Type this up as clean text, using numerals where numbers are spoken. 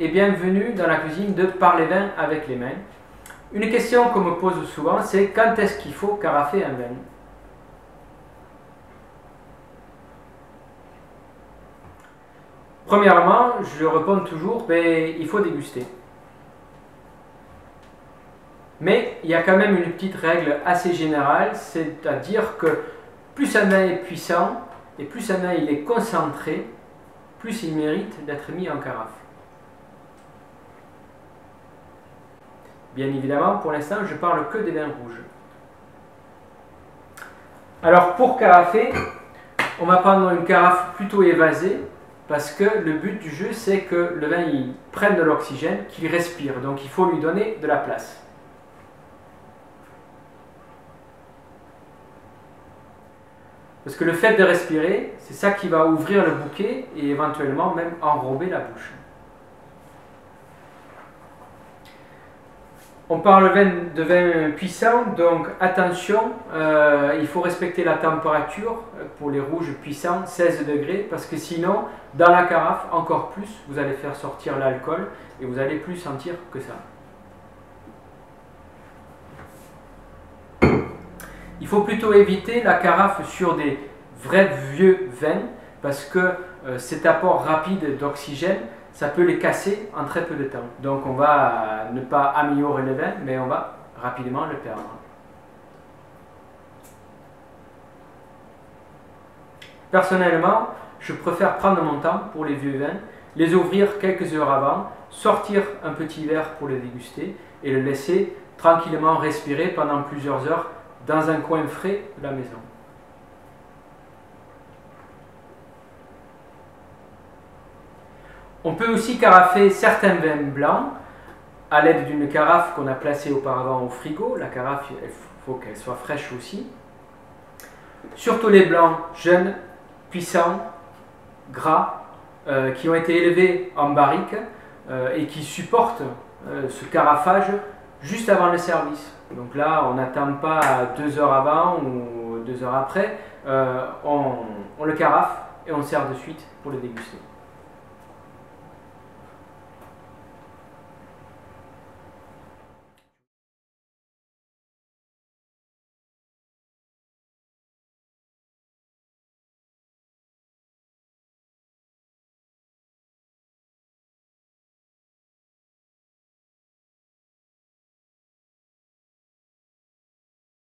et bienvenue dans la cuisine de Par les vins avec les mains. Une question qu'on me pose souvent, c'est quand est-ce qu'il faut carafer un vin? Premièrement, je réponds toujours, il faut déguster. Mais il y a quand même une petite règle assez générale, c'est-à-dire que plus un vin est puissant et plus un vin il est concentré, plus il mérite d'être mis en carafe. Bien évidemment, pour l'instant, je parle que des vins rouges. Alors pour carafer, on va prendre une carafe plutôt évasée, parce que le but du jeu, c'est que le vin il prenne de l'oxygène, qu'il respire, donc il faut lui donner de la place. Parce que le fait de respirer, c'est ça qui va ouvrir le bouquet et éventuellement même enrober la bouche. On parle de vin puissant, donc attention, il faut respecter la température pour les rouges puissants, 16 degrés, parce que sinon, dans la carafe, encore plus, vous allez faire sortir l'alcool et vous allez plus sentir que ça. Il faut plutôt éviter la carafe sur des vrais vieux vins parce que cet apport rapide d'oxygène, ça peut les casser en très peu de temps. Donc on va ne pas améliorer le vin, mais on va rapidement le perdre. Personnellement, je préfère prendre mon temps pour les vieux vins, les ouvrir quelques heures avant, sortir un petit verre pour le déguster et le laisser tranquillement respirer pendant plusieurs heures dans un coin frais de la maison. On peut aussi carafer certains vins blancs à l'aide d'une carafe qu'on a placée auparavant au frigo. La carafe, il faut qu'elle soit fraîche aussi. Surtout les blancs jeunes, puissants, gras, qui ont été élevés en barrique et qui supportent ce carafage juste avant le service. Donc là, on n'attend pas 2 heures avant ou 2 heures après, on le carafe et on sert de suite pour le déguster.